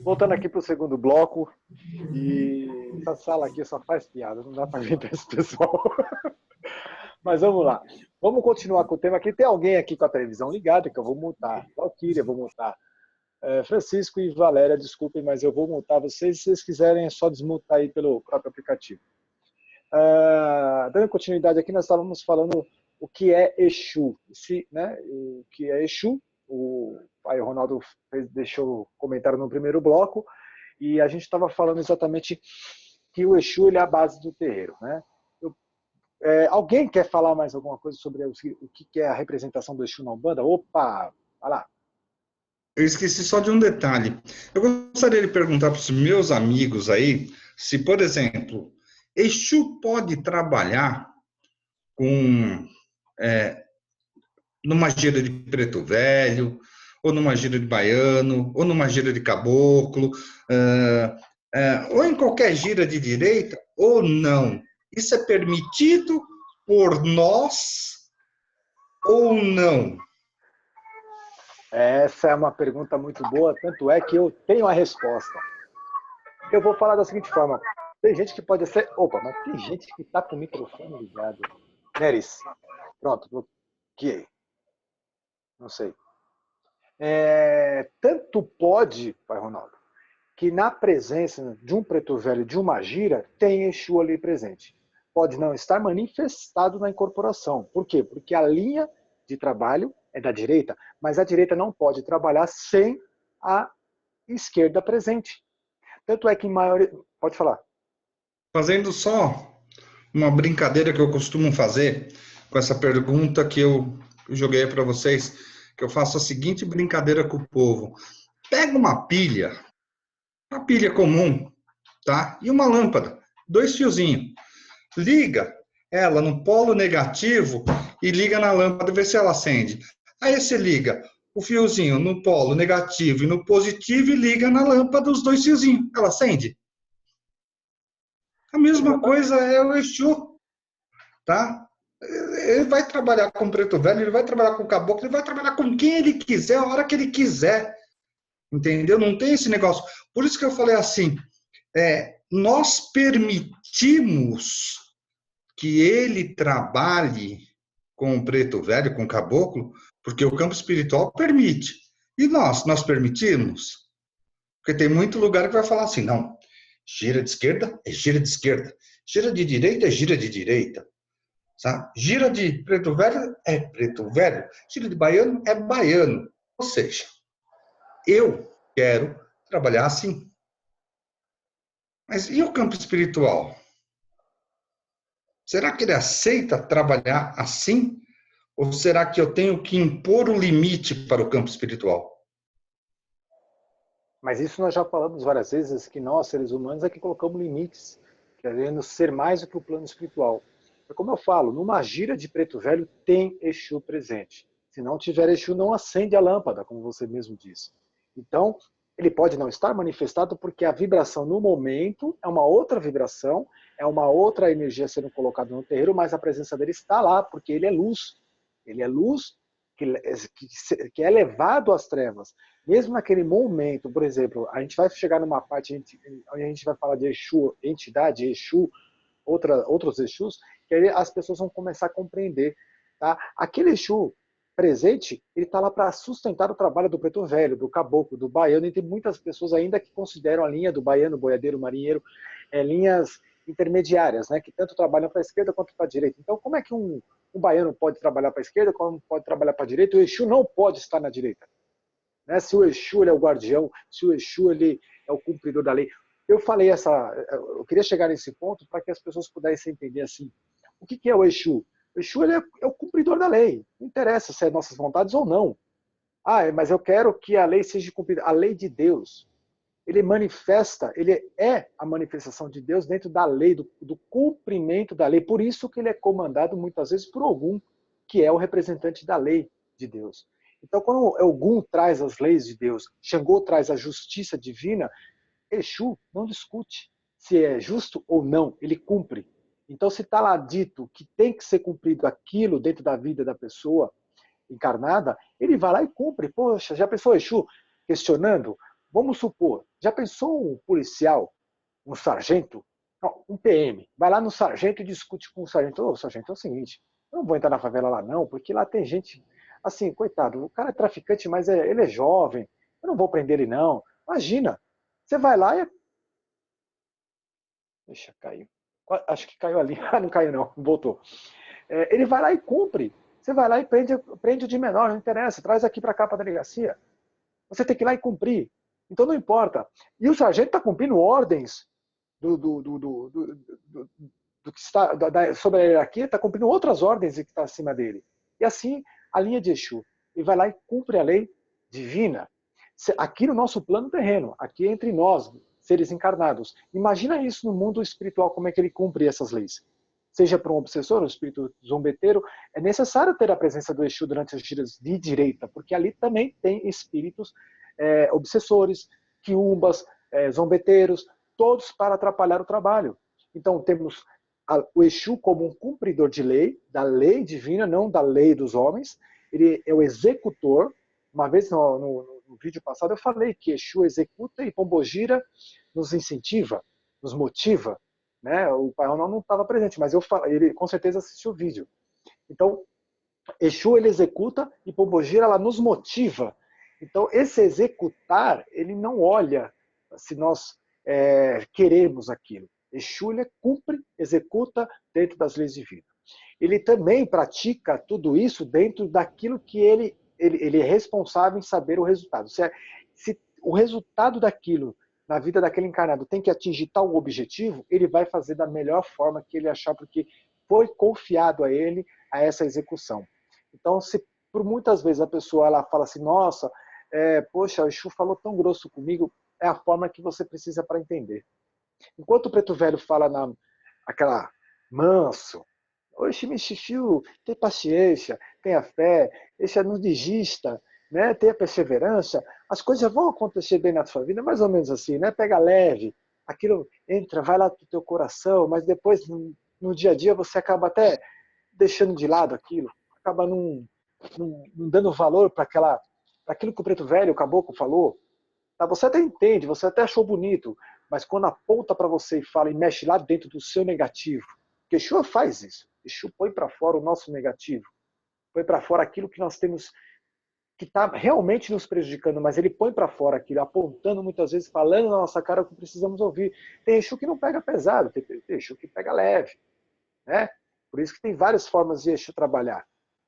Voltando aqui para o segundo bloco, e essa sala aqui só faz piada, não dá para aguentar esse pessoal. Mas vamos lá. Vamos continuar com o tema aqui. Tem alguém aqui com a televisão ligada, que eu vou multar. Valquíria, vou multar. Francisco e Valéria, desculpem, mas eu vou multar vocês. Se vocês quiserem, é só desmutar aí pelo próprio aplicativo. Dando continuidade aqui, nós estávamos falando o que é Exu. O que é Exu? O pai Ronaldo deixou comentário no primeiro bloco, e a gente estava falando exatamente que o Exu ele é a base do terreiro. Né? Alguém quer falar mais alguma coisa sobre o que é a representação do Exu na Umbanda? Opa, vai lá. Eu esqueci só de um detalhe. Eu gostaria de perguntar para os meus amigos aí se, por exemplo, Exu pode trabalhar com numa gira de preto velho, ou numa gira de baiano, ou numa gira de caboclo, ou em qualquer gira de direita, ou não. Isso é permitido por nós ou não? Essa é uma pergunta muito boa, tanto é que eu tenho a resposta. Eu vou falar da seguinte forma. Tem gente que pode ser... Opa, mas tem gente que está com o microfone ligado. Neris, pronto, bloqueei. Não sei. Tanto pode, pai Ronaldo, que na presença de um preto velho, de uma gira, tem Exu ali presente. Pode não estar manifestado na incorporação. Por quê? Porque a linha de trabalho é da direita, mas a direita não pode trabalhar sem a esquerda presente. Tanto é que em maioria... Pode falar. Fazendo só uma brincadeira que eu costumo fazer com essa pergunta que eu joguei para vocês, que eu faço a seguinte brincadeira com o povo. Pega uma pilha comum, tá? E uma lâmpada, 2 fiozinhos. Liga ela no polo negativo e liga na lâmpada e vê se ela acende. Aí você liga o fiozinho no polo negativo e no positivo e liga na lâmpada os 2 fiozinhos. Ela acende? A mesma coisa é o Exu, tá? Ele vai trabalhar com preto velho, ele vai trabalhar com caboclo, ele vai trabalhar com quem ele quiser, a hora que ele quiser. Entendeu? Não tem esse negócio. Por isso que eu falei assim, nós permitimos que ele trabalhe com o preto velho, com o caboclo, porque o campo espiritual permite. E nós permitimos? Porque tem muito lugar que vai falar assim, não, gira de esquerda é gira de esquerda, gira de direita é gira de direita. Sabe? Gira de preto velho é preto velho, gira de baiano é baiano. Ou seja, eu quero trabalhar assim. Mas e o campo espiritual? Será que ele aceita trabalhar assim? Ou será que eu tenho que impor o limite para o campo espiritual? Mas isso nós já falamos várias vezes, que nós, seres humanos, é que colocamos limites, querendo ser mais do que o plano espiritual. Como eu falo, numa gira de preto velho tem Exu presente. Se não tiver Exu, não acende a lâmpada, como você mesmo disse. Então, ele pode não estar manifestado porque a vibração no momento é uma outra vibração, é uma outra energia sendo colocada no terreiro, mas a presença dele está lá, porque ele é luz. Ele é luz que é levado às trevas. Mesmo naquele momento, por exemplo, a gente vai chegar numa parte onde a gente vai falar de Exu, entidade, Exu, outros Exus, que aí as pessoas vão começar a compreender. Tá? Aquele Exu presente, ele está lá para sustentar o trabalho do preto velho, do caboclo, do baiano, e tem muitas pessoas ainda que consideram a linha do baiano, boiadeiro, marinheiro, linhas intermediárias, né, que tanto trabalham para a esquerda quanto para a direita. Então, como é que um baiano pode trabalhar para a esquerda, como pode trabalhar para a direita? O Exu não pode estar na direita. Né? Se o Exu ele é o guardião, se o Exu ele é o cumpridor da lei. Eu eu queria chegar nesse ponto para que as pessoas pudessem entender assim, o que é o Exu? O Exu ele é o cumpridor da lei. Não interessa se é nossas vontades ou não. Mas eu quero que a lei seja cumprida. A lei de Deus, ele manifesta, ele é a manifestação de Deus dentro da lei, do cumprimento da lei. Por isso que ele é comandado muitas vezes por Ogum, que é o representante da lei de Deus. Então, quando Ogum traz as leis de Deus, Xangô traz a justiça divina, Exu não discute se é justo ou não, ele cumpre. Então, se está lá dito que tem que ser cumprido aquilo dentro da vida da pessoa encarnada, ele vai lá e cumpre. Poxa, já pensou, Exu? questionando, vamos supor, já pensou um policial, um sargento, não, um PM, vai lá no sargento e discute com o sargento, ô, sargento, é o seguinte, eu não vou entrar na favela lá não, porque lá tem gente, assim, coitado, o cara é traficante, mas ele é jovem, eu não vou prender ele não. Imagina, você vai lá e... Deixa, caiu. Acho que caiu ali. Ah, não caiu não, voltou. Ele vai lá e cumpre. Você vai lá e prende o de menor, não interessa, traz aqui para cá para a delegacia. Você tem que ir lá e cumprir. Então não importa. E o sargento está cumprindo ordens do que está sobre a hierarquia, está cumprindo outras ordens que está acima dele. E assim, a linha de Exu. Ele vai lá e cumpre a lei divina. Aqui no nosso plano terreno, aqui entre nós, seres encarnados. Imagina isso no mundo espiritual, como é que ele cumpre essas leis. Seja para um obsessor, um espírito zombeteiro, é necessário ter a presença do Exu durante as giras de direita, porque ali também tem espíritos obsessores, quiumbas, zombeteiros, todos para atrapalhar o trabalho. Então temos o Exu como um cumpridor de lei, da lei divina, não da lei dos homens. Ele é o executor. Uma vez no vídeo passado eu falei que Exu executa e Pombogira nos incentiva, nos motiva. Né? O Pai Ronaldo não estava presente, mas ele com certeza assistiu o vídeo. Então, Exu ele executa e Pombogira ela nos motiva. Então, esse executar, ele não olha se nós queremos aquilo. Exu ele cumpre, executa dentro das leis divinas. Ele também pratica tudo isso dentro daquilo que ele é responsável em saber o resultado. Se o resultado daquilo na vida daquele encarnado tem que atingir tal objetivo, ele vai fazer da melhor forma que ele achar, porque foi confiado a ele a essa execução. Então, se por muitas vezes a pessoa ela fala assim, nossa, poxa, o Exu falou tão grosso comigo, é a forma que você precisa para entender. Enquanto o Preto Velho fala aquela manso, oxe, Mixixiu, tem paciência, tenha fé, deixa não desista, né? Tenha perseverança, as coisas vão acontecer bem na sua vida, mais ou menos assim, né? Pega leve, aquilo entra, vai lá pro teu coração, mas depois no dia a dia você acaba até deixando de lado aquilo, acaba não dando valor para aquilo que o Preto Velho, o Caboclo falou. Tá? Você até entende, você até achou bonito, mas quando aponta para você e fala e mexe lá dentro do seu negativo, porque Exu faz isso. Exu põe para fora o nosso negativo, põe para fora aquilo que nós temos que está realmente nos prejudicando, mas ele põe para fora aquilo, apontando muitas vezes, falando na nossa cara o que precisamos ouvir. Tem Exu que não pega pesado, tem Exu que pega leve, né? Por isso que tem várias formas de Exu trabalhar.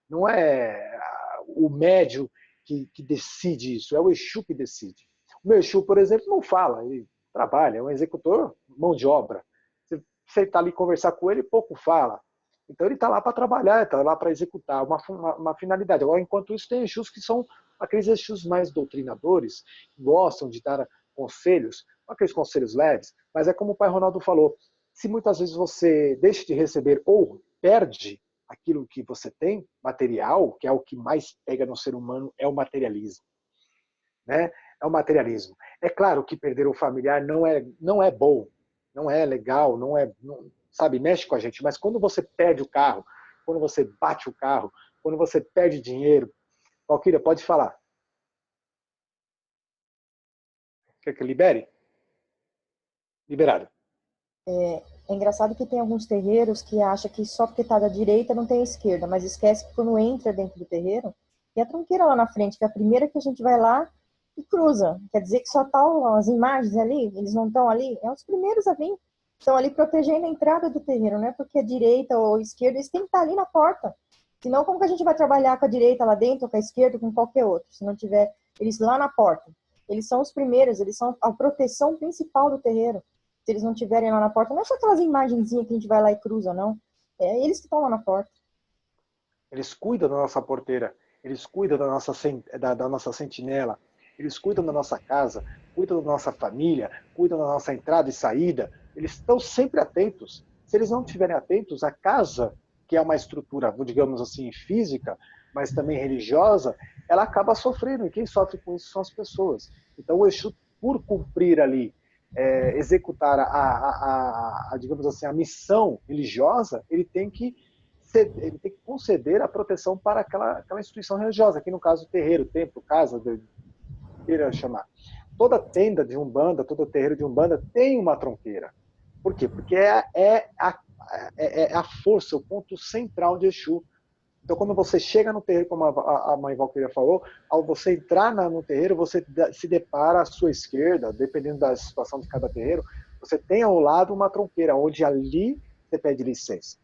Não é o médium que decide isso, é o Exu que decide. O meu Exu, por exemplo, não fala, ele trabalha, é um executor, mão de obra. Você está ali conversar com ele, pouco fala. Então ele está lá para trabalhar, está lá para executar uma finalidade. Agora, enquanto isso, tem Exus que são aqueles Exus mais doutrinadores, que gostam de dar conselhos, aqueles conselhos leves, mas é como o Pai Ronaldo falou, se muitas vezes você deixa de receber ou perde aquilo que você tem, material, que é o que mais pega no ser humano, é o materialismo. Né? É o materialismo. É claro que perder o familiar não é bom, não é legal, sabe, mexe com a gente, mas quando você perde o carro, quando você bate o carro, quando você perde dinheiro, Valquíria, pode falar. Quer que libere? Liberado. É engraçado que tem alguns terreiros que acham que só porque está da direita não tem a esquerda, mas esquece que quando entra dentro do terreiro, tem a tronqueira lá na frente, que é a primeira que a gente vai lá e cruza. Quer dizer que só estão as imagens ali, eles não estão ali, é os primeiros a vir. Estão ali protegendo a entrada do terreiro, não é porque a direita ou a esquerda, eles têm que estar ali na porta. Senão, como que a gente vai trabalhar com a direita lá dentro, ou com a esquerda, ou com qualquer outro, se não tiver eles lá na porta? Eles são os primeiros, eles são a proteção principal do terreiro. Se eles não estiverem lá na porta, não é só aquelas imagenzinhas que a gente vai lá e cruza, não. É eles que estão lá na porta. Eles cuidam da nossa porteira, eles cuidam da nossa sentinela, eles cuidam da nossa casa, cuidam da nossa família, cuidam da nossa entrada e saída. Eles estão sempre atentos. Se eles não estiverem atentos, a casa, que é uma estrutura, digamos assim, física, mas também religiosa, ela acaba sofrendo. E quem sofre com isso são as pessoas. Então o Exu, por cumprir ali, executar digamos assim, a missão religiosa, ele tem que conceder a proteção para aquela instituição religiosa, aqui no caso o terreiro, o templo, casa queira chamar. Toda tenda de Umbanda, todo terreiro de Umbanda tem uma tronqueira. Por quê? Porque é a força, o ponto central de Exu. Então, quando você chega no terreiro, como a mãe Valquíria falou, ao você entrar no terreiro, você se depara à sua esquerda, dependendo da situação de cada terreiro, você tem ao lado uma tronqueira, onde ali você pede licença.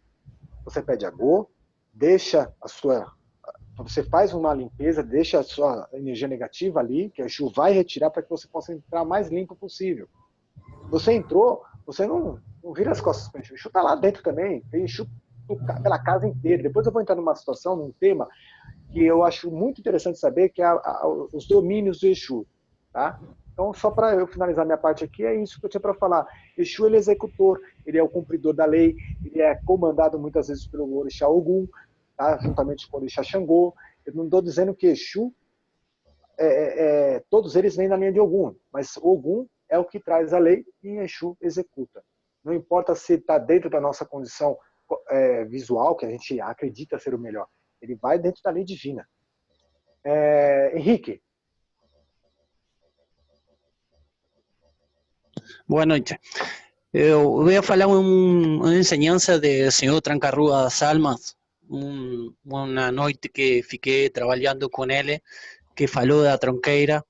Você pede agô, deixa a sua... Você faz uma limpeza, deixa a sua energia negativa ali, que a Exu vai retirar para que você possa entrar mais limpo possível. Você entrou, você não vira as costas para o Exu. O Exu está lá dentro também, tem Exu pela casa inteira. Depois eu vou entrar numa situação, num tema, que eu acho muito interessante saber, que é os domínios do Exu. Tá? Então, só para eu finalizar minha parte aqui, é isso que eu tinha para falar. Exu, ele é executor, ele é o cumpridor da lei, ele é comandado muitas vezes pelo Orixá Ogum, tá? Juntamente com o Orixá Xangô. Eu não estou dizendo que Exu, todos eles vêm na linha de Ogum, mas Ogum é o que traz a lei e Exu executa. Não importa se está dentro da nossa condição visual, que a gente acredita ser o melhor. Ele vai dentro da lei divina. Henrique. Boa noite. Eu vou falar uma enseñança do senhor Tranca-Rua das Almas, uma noite que fiquei trabalhando com ele, que falou da tronqueira.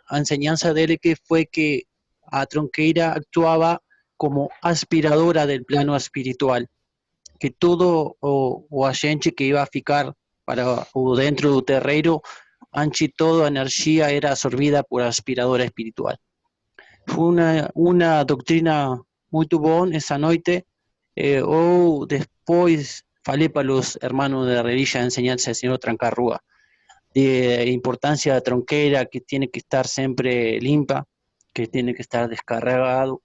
A enseñanza dele que foi que a tronqueira actuava como aspiradora del plano espiritual, que todo o agente que iba a ficar para o dentro do terreiro, antes toda a energia era absorvida por aspiradora espiritual. Foi uma doutrina muito boa essa noite. Eu depois falei para os hermanos de religião, enseñanza do senhor Tranca-Rua, de importância da tronqueira, que tem que estar sempre limpa, que tem que estar descarregado,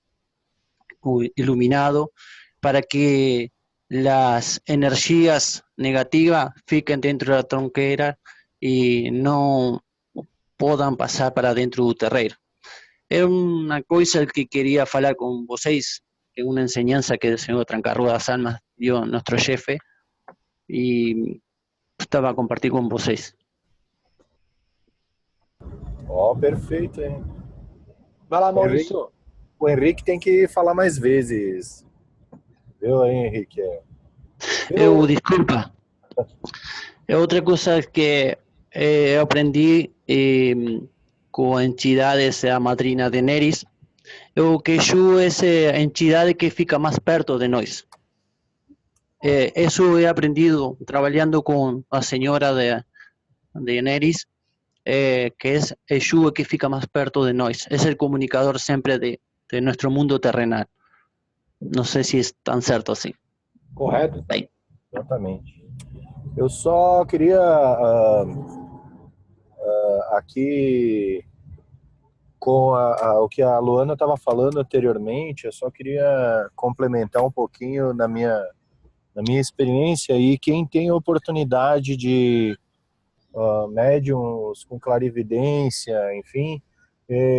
iluminado, para que las energías negativas fiquen dentro da tronqueira e não possam passar para dentro do terreiro. É uma coisa que queria falar com vocês, que é uma enseñanza que o senhor Tranca-Rua das Almas dio nosso chefe, e estava a compartir com vocês. Perfeito, hein? Vai lá, Maurício. O Henrique tem que falar mais vezes. Viu aí, Henrique? Desculpa. Outra coisa que eu aprendi com entidades da madrina de Neris, que Exu é a entidade que fica mais perto de nós. Isso he aprendido trabalhando com a senhora de Neris, que é Exu que fica mais perto de nós. É o comunicador sempre de nosso mundo terrenal. Não sei se é tão certo assim. Correto. Bem. Exatamente. Eu só queria aqui, com o que a Luana estava falando anteriormente, eu só queria complementar um pouquinho na minha experiência, e quem tem oportunidade de médiums com clarividência, enfim,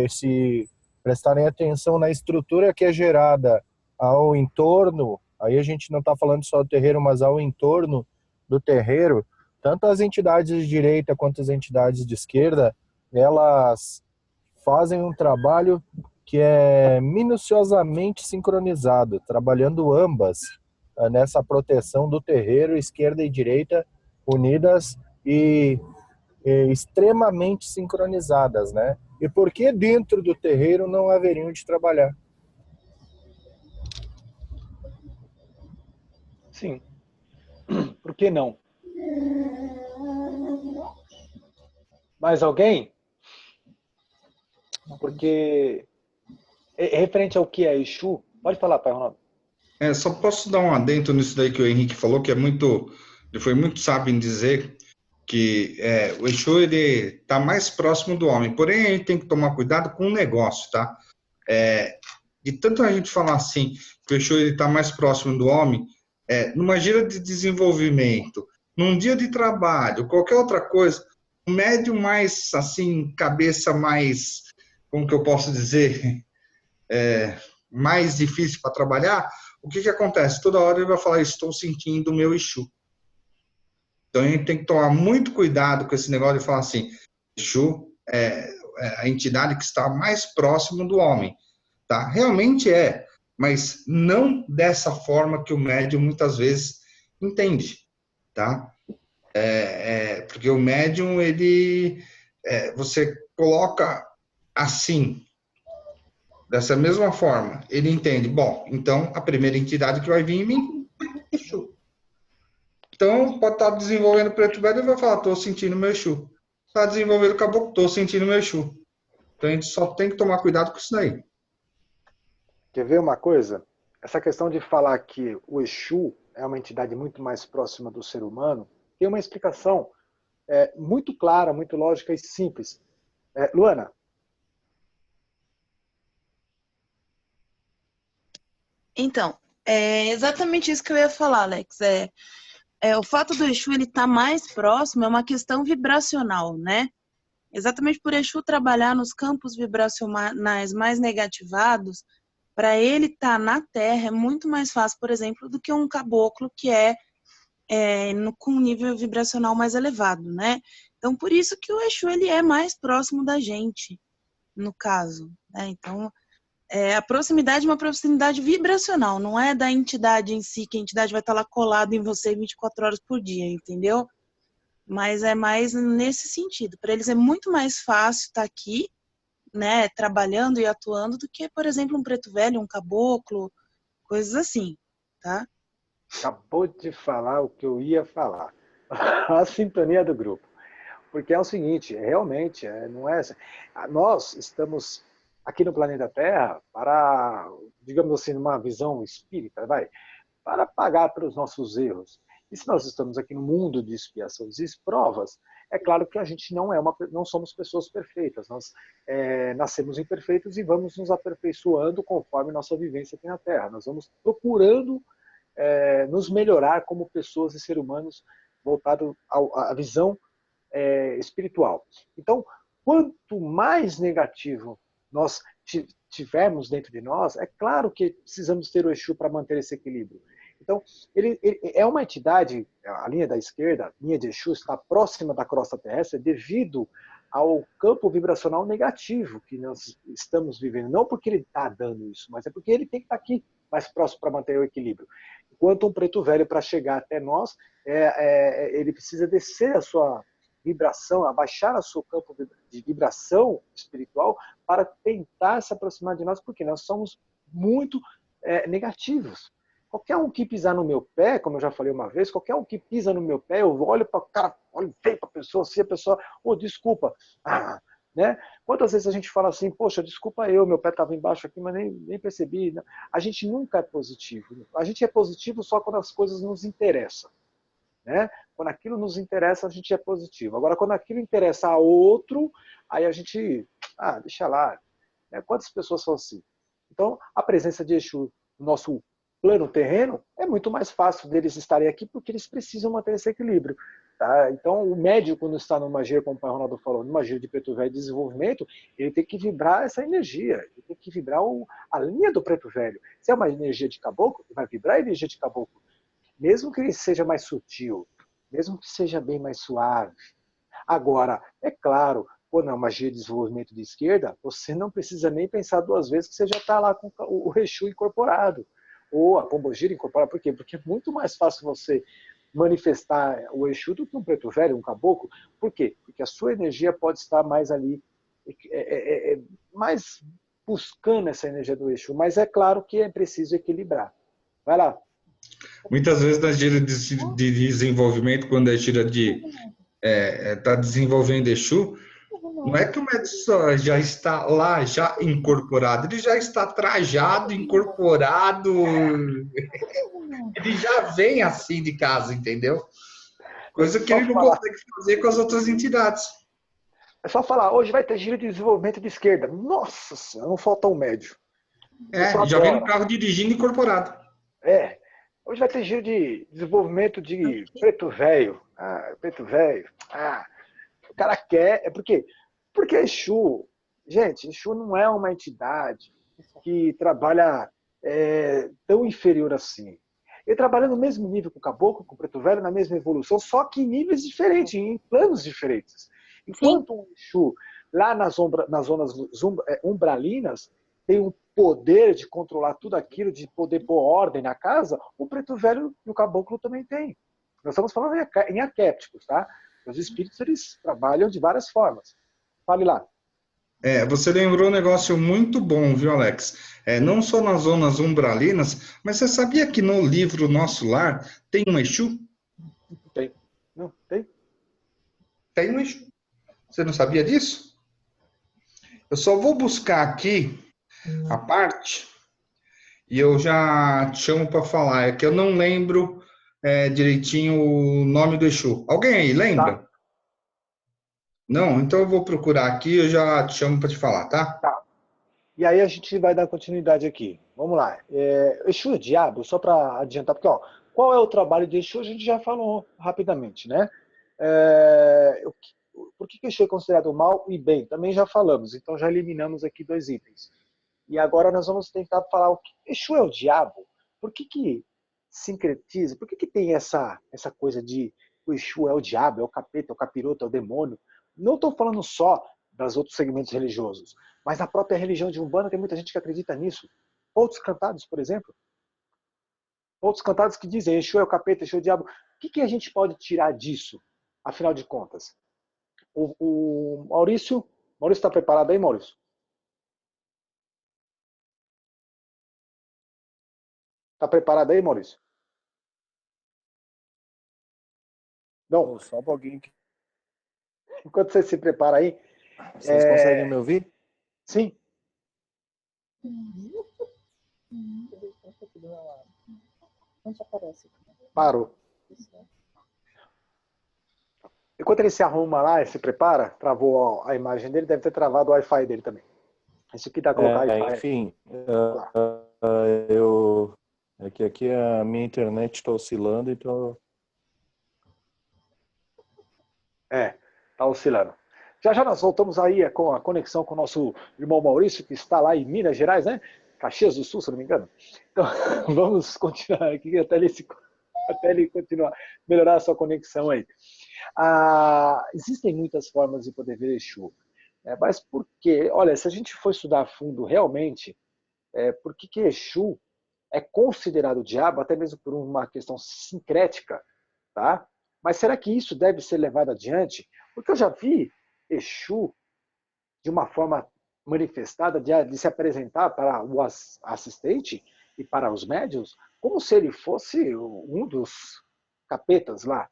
se prestarem atenção na estrutura que é gerada ao entorno, aí a gente não está falando só do terreiro, mas ao entorno do terreiro, tanto as entidades de direita quanto as entidades de esquerda, elas fazem um trabalho que é minuciosamente sincronizado, trabalhando ambas nessa proteção do terreiro, esquerda e direita, unidas e extremamente sincronizadas, né? E por que dentro do terreiro não haveriam de trabalhar? Sim. Por que não? Mais alguém? Porque referente ao que é Exu, pode falar, Pai Ronaldo. Só posso dar um adendo nisso daí que o Henrique falou, que ele foi muito sábio em dizer que o Exu ele está mais próximo do homem, porém a gente tem que tomar cuidado com o negócio, tá? E tanto a gente falar assim, que o Exu está mais próximo do homem, numa gira de desenvolvimento, num dia de trabalho, qualquer outra coisa, um médium mais, assim, cabeça mais, como que eu posso dizer, mais difícil para trabalhar, o que acontece? Toda hora ele vai falar, estou sentindo o meu Exu. Então a gente tem que tomar muito cuidado com esse negócio de falar assim, Exu a entidade que está mais próximo do homem, tá? Realmente é, mas não dessa forma que o médium muitas vezes entende, tá? Porque o médium, você coloca assim, dessa mesma forma, ele entende, bom, então a primeira entidade que vai vir em mim é Exu. Então, pode estar desenvolvendo preto velho e vai falar, estou sentindo meu Exu. Está desenvolvendo caboclo, estou sentindo meu Exu. Então, a gente só tem que tomar cuidado com isso daí. Quer ver uma coisa? Essa questão de falar que o Exu é uma entidade muito mais próxima do ser humano tem uma explicação muito clara, muito lógica e simples. Luana? Então, é exatamente isso que eu ia falar, Alex. O fato do Exu ele estar mais próximo é uma questão vibracional, né? Exatamente por Exu trabalhar nos campos vibracionais mais negativados, para ele estar na Terra é muito mais fácil, por exemplo, do que um caboclo que com um nível vibracional mais elevado, né? Então, por isso que o Exu ele é mais próximo da gente, no caso, né? Então, a proximidade é uma proximidade vibracional, não é da entidade em si, que a entidade vai estar lá colada em você 24 horas por dia, entendeu? Mas é mais nesse sentido. Para eles é muito mais fácil estar aqui, né, trabalhando e atuando, do que, por exemplo, um preto velho, um caboclo, coisas assim, tá? Acabou de falar o que eu ia falar. A sintonia do grupo. Porque é o seguinte, realmente, não é. Nós estamos aqui no planeta Terra para, digamos assim, numa visão espírita, para pagar pelos nossos erros. E se nós estamos aqui no mundo de expiações e provas, é claro que a gente não somos pessoas perfeitas. Nós nascemos imperfeitos e vamos nos aperfeiçoando conforme nossa vivência aqui na Terra. Nós vamos procurando nos melhorar como pessoas e seres humanos voltado à visão espiritual. Então, quanto mais negativo nós tivermos dentro de nós, é claro que precisamos ter o Exu para manter esse equilíbrio. Então, ele é uma entidade, a linha da esquerda, a linha de Exu, está próxima da crosta terrestre devido ao campo vibracional negativo que nós estamos vivendo. Não porque ele está dando isso, mas é porque ele tem que estar aqui mais próximo para manter o equilíbrio. Enquanto um preto velho, para chegar até nós, ele precisa descer a sua vibração, abaixar o seu campo de vibração espiritual para tentar se aproximar de nós, porque nós somos muito negativos. Qualquer um que pisar no meu pé, como eu já falei uma vez, qualquer um que pisa no meu pé, eu olho para o cara, olho feio para a pessoa, se a pessoa, desculpa, né? Quantas vezes a gente fala assim, poxa, desculpa meu pé estava embaixo aqui, mas nem percebi. Né? A gente nunca é positivo. A gente é positivo só quando as coisas nos interessam. Né? Quando aquilo nos interessa, a gente é positivo. Agora, quando aquilo interessa a outro, aí a gente, deixa lá. Né? Quantas pessoas são assim? Então, a presença de Exu no nosso plano terreno, é muito mais fácil deles estarem aqui, porque eles precisam manter esse equilíbrio. Tá? Então, o médico, quando está numa gira, como o pai Ronaldo falou, numa gira de preto velho de desenvolvimento, ele tem que vibrar essa energia, ele tem que vibrar a linha do preto velho. Se é uma energia de caboclo, ele vai vibrar a energia de caboclo. Mesmo que ele seja mais sutil, mesmo que seja bem mais suave. Agora, é claro, quando é uma gira de desenvolvimento de esquerda, você não precisa nem pensar duas vezes que você já está lá com o Exu incorporado, ou a pombogira incorporada. Por quê? Porque é muito mais fácil você manifestar o Exu do que um preto velho, um caboclo. Por quê? Porque a sua energia pode estar mais ali, mais buscando essa energia do Exu. Mas é claro que é preciso equilibrar. Vai lá. Muitas vezes na gira de desenvolvimento, quando a gira está desenvolvendo Exu, não é que o médico já está lá, já incorporado, ele já está trajado, incorporado, ele já vem assim de casa, entendeu? Coisa que ele não consegue fazer com as outras entidades. É só falar, hoje vai ter giro de desenvolvimento de esquerda. Nossa senhora, não falta um médio. Já vem no carro dirigindo incorporado. Hoje vai ter giro de desenvolvimento de preto velho. Preto velho. O cara quer. Porque Exu, gente, Exu não é uma entidade que trabalha tão inferior assim. Ele trabalha no mesmo nível com o caboclo, com o preto velho, na mesma evolução, só que em níveis diferentes, em planos diferentes. Enquanto o Exu Lá nas zonas umbralinas, tem um poder de controlar tudo aquilo, de poder pôr ordem na casa, o preto velho e o caboclo também tem. Nós estamos falando em arquétipos, tá? Os espíritos, eles trabalham de várias formas. Fale lá. Você lembrou um negócio muito bom, viu, Alex? Não só nas zonas umbralinas, mas você sabia que no livro Nosso Lar tem um Exu? Tem. Não, tem? Tem um Exu. Você não sabia disso? Eu só vou buscar aqui a parte e eu já te chamo para falar. É que eu não lembro direitinho o nome do Exu. Alguém aí lembra? Tá. Não? Então eu vou procurar aqui e eu já te chamo para te falar, tá? Tá. E aí a gente vai dar continuidade aqui. Vamos lá. Exu e diabo, só para adiantar, porque ó, qual é o trabalho de Exu? A gente já falou rapidamente, né? Por que Exu é considerado mal e bem? Também já falamos, então já eliminamos aqui 2 itens. E agora nós vamos tentar falar o que Exu é o diabo. Por que sincretiza? Por que tem essa coisa de o Exu é o diabo, é o capeta, é o capiroto, é o demônio? Não estou falando só dos outros segmentos religiosos, mas na própria religião de Umbanda tem muita gente que acredita nisso. Outros cantados, por exemplo. Outros cantados que dizem Exu é o capeta, Exu é o diabo. O que a gente pode tirar disso, afinal de contas? O Maurício está preparado aí, Maurício? Está preparado aí, Maurício? Não. Só um pouquinho. Enquanto você se prepara aí. Vocês conseguem me ouvir? Sim. Onde aparece? Parou. Enquanto ele se arruma lá e se prepara, travou a imagem dele, deve ter travado o Wi-Fi dele também. Isso aqui tá colocado Wi-Fi. Enfim, é que aqui a minha internet está oscilando, então... Tá oscilando. Já nós voltamos aí com a conexão com o nosso irmão Maurício, que está lá em Minas Gerais, né? Caxias do Sul, se não me engano. Então, vamos continuar aqui até ele continuar, melhorar a sua conexão aí. Existem muitas formas de poder ver Exu. Mas por quê? Olha, se a gente for estudar a fundo realmente, por que Exu é considerado o diabo, até mesmo por uma questão sincrética, tá? Mas será que isso deve ser levado adiante? Porque eu já vi Exu de uma forma manifestada de se apresentar para o assistente e para os médiuns como se ele fosse um dos capetas lá,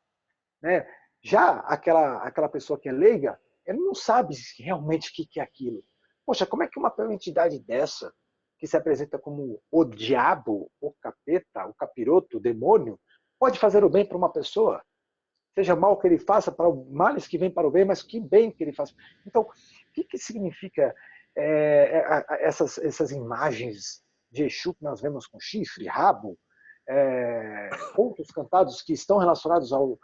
né? Já aquela pessoa que é leiga, ele não sabe realmente o que é aquilo. Poxa, como é que uma entidade dessa, que se apresenta como o diabo, o capeta, o capiroto, o demônio, pode fazer o bem para uma pessoa? Seja mal que ele faça, para o males que vem para o bem, mas que bem que ele faça. Então, o que significa essas imagens de Exu que nós vemos com chifre, rabo, contos cantados que estão relacionados ao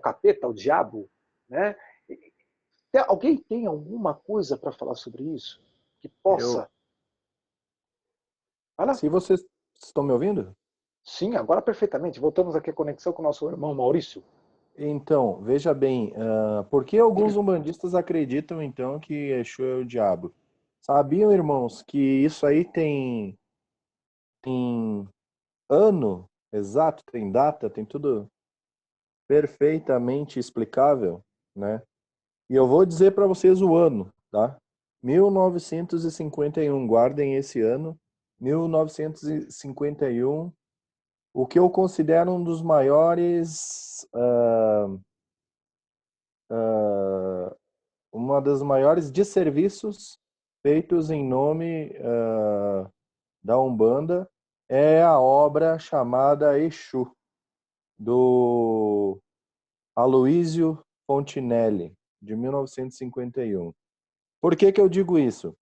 capeta, ao diabo, né? Alguém tem alguma coisa para falar sobre isso? Que possa... Se vocês estão me ouvindo? Sim, agora perfeitamente. Voltamos aqui à conexão com o nosso irmão Maurício. Então, veja bem, por que alguns umbandistas acreditam, então, que Exu é o diabo? Sabiam, irmãos, que isso aí tem ano exato, tem data, tem tudo perfeitamente explicável, né? E eu vou dizer para vocês o ano, tá? 1951, guardem esse ano, 1951, o que eu considero um dos maiores, uma das maiores desserviços feitos em nome da Umbanda é a obra chamada Exu, do Aloísio Fontinelli, de 1951. Por que eu digo isso?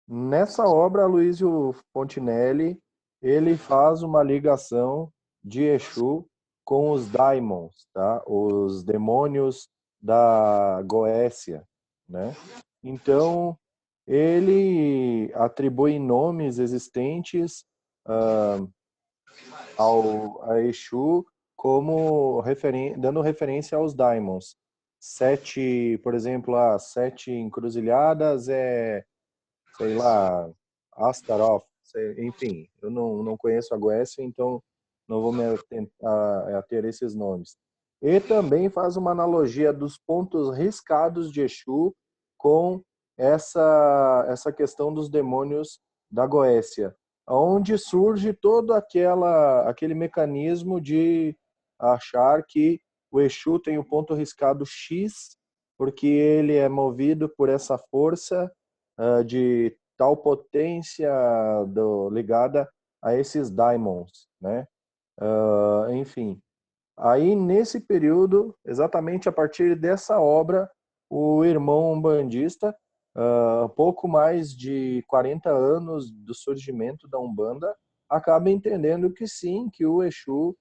Nessa obra, Aloísio Fontinelli, ele faz uma ligação de Exu com os daimons, tá? Os demônios da Goécia, né? Então, ele atribui nomes existentes a Exu como dando referência aos daimons. 7, por exemplo, as 7 encruzilhadas sei lá, Astaroth, enfim, eu não conheço a Goécia, então não vou me ater a esses nomes. E também faz uma analogia dos pontos riscados de Exu com essa questão dos demônios da Goécia, onde surge todo aquele mecanismo de achar que o Exu tem o ponto riscado X, porque ele é movido por essa força de tal potência ligada a esses daimons, né? Enfim, aí nesse período, exatamente a partir dessa obra, o irmão umbandista, pouco mais de 40 anos do surgimento da Umbanda, acaba entendendo que sim, que o Exu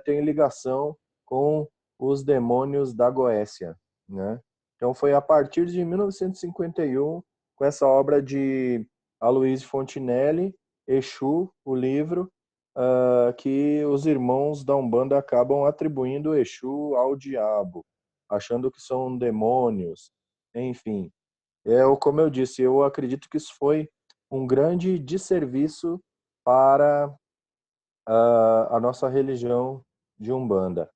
tem ligação com os demônios da Goécia, né? Então foi a partir de 1951, com essa obra de Aloysio Fontinelli, Exu, o livro, que os irmãos da Umbanda acabam atribuindo o Exu ao diabo, achando que são demônios, enfim. Como eu disse, eu acredito que isso foi um grande desserviço para a nossa religião de Umbanda.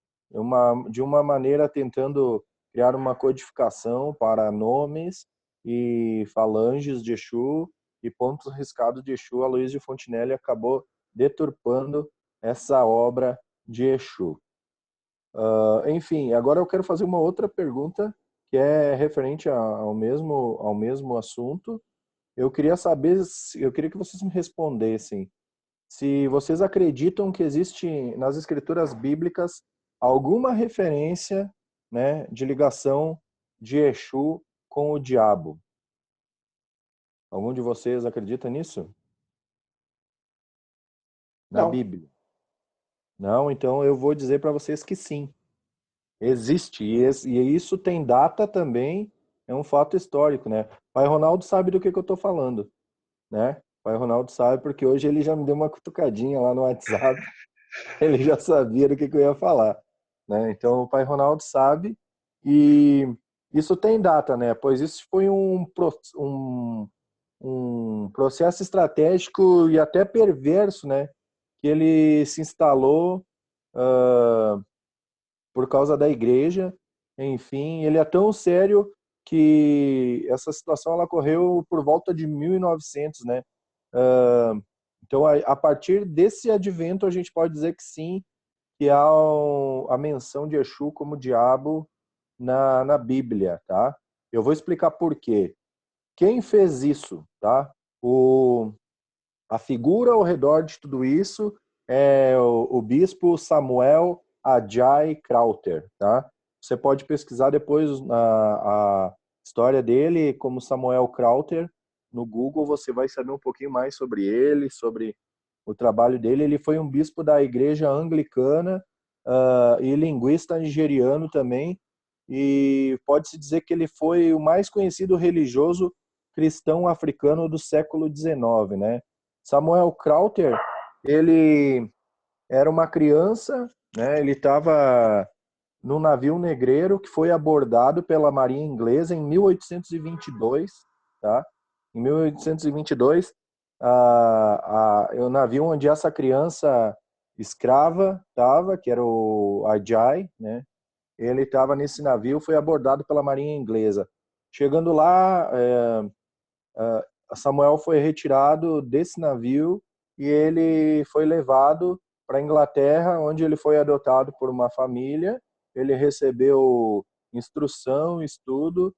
De uma maneira tentando criar uma codificação para nomes e falanges de Exu e pontos riscados de Exu, Aloysio Fontinelli acabou deturpando essa obra de Exu. Enfim, agora eu quero fazer uma outra pergunta que é referente ao mesmo assunto. Eu queria saber, eu queria que vocês me respondessem se vocês acreditam que existe nas escrituras bíblicas alguma referência, né, de ligação de Exu com o diabo. Algum de vocês acredita nisso? Na Não. Bíblia? Não, então eu vou dizer para vocês que sim. Existe, e isso tem data também, é um fato histórico, né? Pai Ronaldo sabe do que eu estou falando, né? Pai Ronaldo sabe porque hoje ele já me deu uma cutucadinha lá no WhatsApp, ele já sabia do que eu ia falar, né? Então o Pai Ronaldo sabe, e isso tem data, né? Pois isso foi um processo estratégico e até perverso, né? Que ele se instalou por causa da igreja. Enfim, ele é tão sério que essa situação ela ocorreu por volta de 1900, né? Então, a partir desse advento, a gente pode dizer que sim, que há a menção de Exu como diabo na Bíblia, tá? Eu vou explicar por quê. Quem fez isso, tá? A figura ao redor de tudo isso é o bispo Samuel Ajay Crowther, tá? Você pode pesquisar depois a história dele como Samuel Crowther no Google, você vai saber um pouquinho mais sobre ele, sobre o trabalho dele. Ele foi um bispo da igreja anglicana e linguista nigeriano também, e pode-se dizer que ele foi o mais conhecido religioso cristão africano do século XIX, né? Samuel Crowther, ele era uma criança, né? Ele estava num navio negreiro que foi abordado pela Marinha Inglesa em 1822, tá? Em 1822, o navio onde essa criança escrava estava, que era o Ajay, né? Ele estava nesse navio, foi abordado pela Marinha Inglesa. Chegando lá, Samuel foi retirado desse navio e ele foi levado para a Inglaterra, onde ele foi adotado por uma família. Ele recebeu instrução, estudo,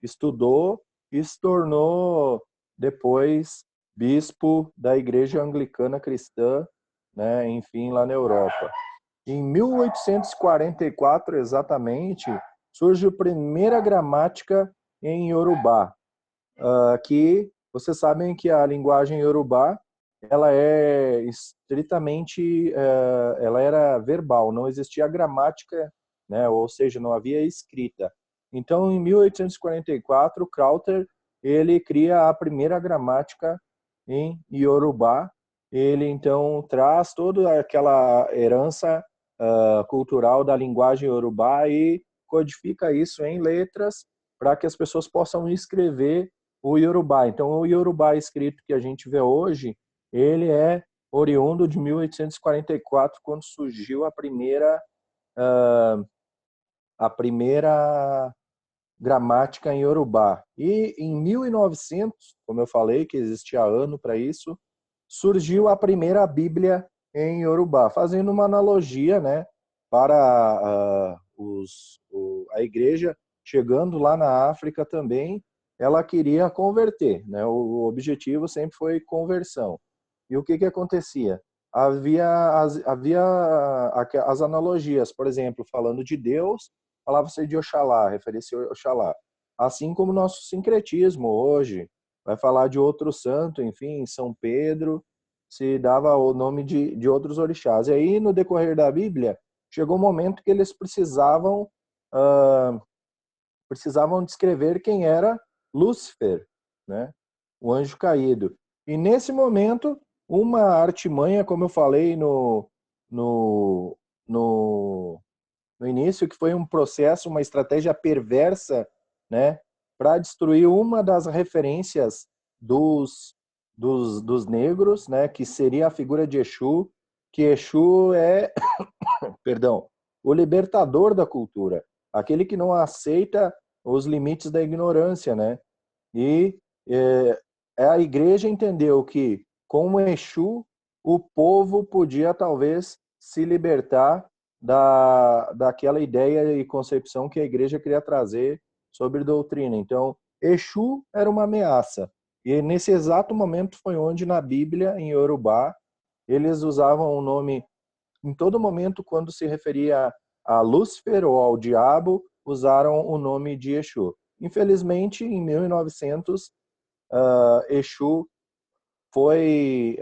estudou e se tornou depois bispo da Igreja Anglicana Cristã, né, enfim, lá na Europa. Em 1844, exatamente, surge a primeira gramática em Yorubá, que vocês sabem que a linguagem Yorubá ela é estritamente, ela era verbal, não existia gramática, né? Ou seja, não havia escrita. Então, em 1844, Crowther ele cria a primeira gramática em Yorubá. Ele então traz toda aquela herança cultural da linguagem iorubá e codifica isso em letras para que as pessoas possam escrever o iorubá. Então, o iorubá escrito que a gente vê hoje, ele é oriundo de 1844, quando surgiu a primeira gramática em iorubá. E em 1900, como eu falei, que existia ano para isso, surgiu a primeira Bíblia em iorubá, fazendo uma analogia, né, para a igreja chegando lá na África também, ela queria converter, né? O objetivo sempre foi conversão. E o que acontecia? Havia as analogias, por exemplo, falando de Deus, falava-se de Oxalá, referência a Oxalá. Assim como o nosso sincretismo hoje, vai falar de outro santo, enfim, São Pedro, se dava o nome de outros orixás. E aí, no decorrer da Bíblia, chegou um momento que eles precisavam descrever quem era Lúcifer, né? O anjo caído. E nesse momento, uma artimanha, como eu falei no início, que foi um processo, uma estratégia perversa, né, para destruir uma das referências dos negros, né, que seria a figura de Exu, que Exu é, perdão, o libertador da cultura, aquele que não aceita os limites da ignorância, né? E a igreja entendeu que com o Exu o povo podia talvez se libertar daquela ideia e concepção que a igreja queria trazer sobre doutrina. Então, Exu era uma ameaça. E nesse exato momento foi onde na Bíblia, em Iorubá, eles usavam o nome, em todo momento, quando se referia a Lúcifer ou ao diabo, usaram o nome de Exu. Infelizmente, em 1900, Exu foi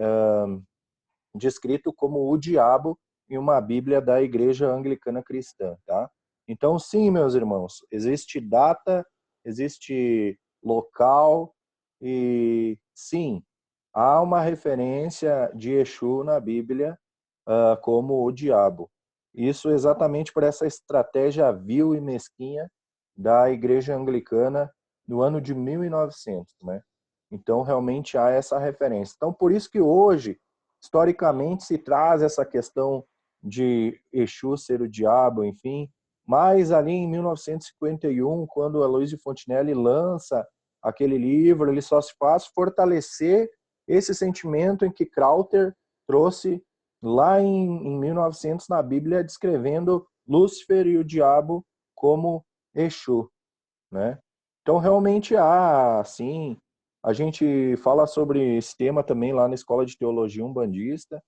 descrito como o diabo em uma Bíblia da Igreja Anglicana Cristã, tá? Então, sim, meus irmãos, existe data, existe local e, sim, há uma referência de Exu na Bíblia como o diabo. Isso exatamente por essa estratégia vil e mesquinha da Igreja Anglicana no ano de 1900, né? Então, realmente há essa referência. Então, por isso que hoje, historicamente, se traz essa questão de Exu ser o diabo, enfim. Mas ali em 1951, quando Aloysio Fontinelli lança aquele livro, ele só se faz fortalecer esse sentimento em que Crowther trouxe lá em 1900 na Bíblia, descrevendo Lúcifer e o diabo como Exu, né? Então, realmente há, assim, a gente fala sobre esse tema também lá na Escola de Teologia Umbandista,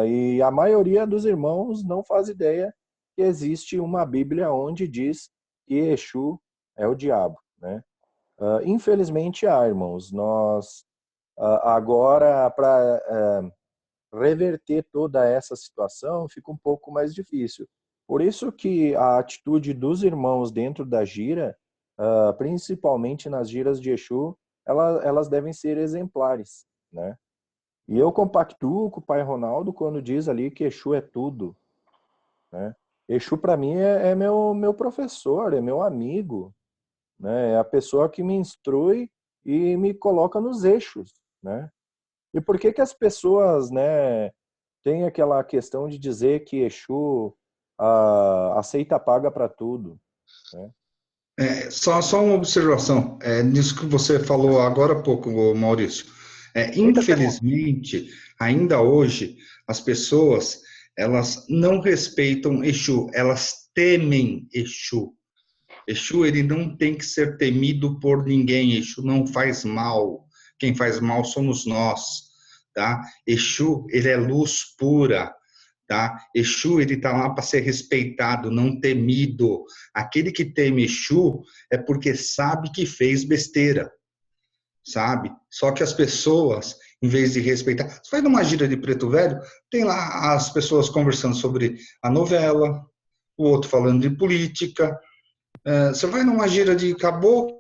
e a maioria dos irmãos não faz ideia que existe uma Bíblia onde diz que Exu é o diabo, né? Infelizmente há, irmãos. Nós, agora, para reverter toda essa situação, fica um pouco mais difícil. Por isso que a atitude dos irmãos dentro da gira, principalmente nas giras de Exu, elas devem ser exemplares, né? E eu compactuo com o pai Ronaldo quando diz ali que Exu é tudo, né? Exu para mim é meu professor, é meu amigo, né? É a pessoa que me instrui e me coloca nos eixos, né? E por que as pessoas, né, têm aquela questão de dizer que Exu aceita paga para tudo, né? Só uma observação, nisso que você falou agora há pouco, Maurício. Infelizmente, ainda hoje, as pessoas, elas não respeitam Exu, elas temem Exu. Exu, ele não tem que ser temido por ninguém, Exu não faz mal, quem faz mal somos nós, tá? Exu, ele é luz pura, tá? Exu, ele tá lá para ser respeitado, não temido. Aquele que teme Exu é porque sabe que fez besteira, sabe? Só que as pessoas, em vez de respeitar... Você vai numa gira de Preto Velho, tem lá as pessoas conversando sobre a novela, o outro falando de política. Você vai numa gira de caboclo,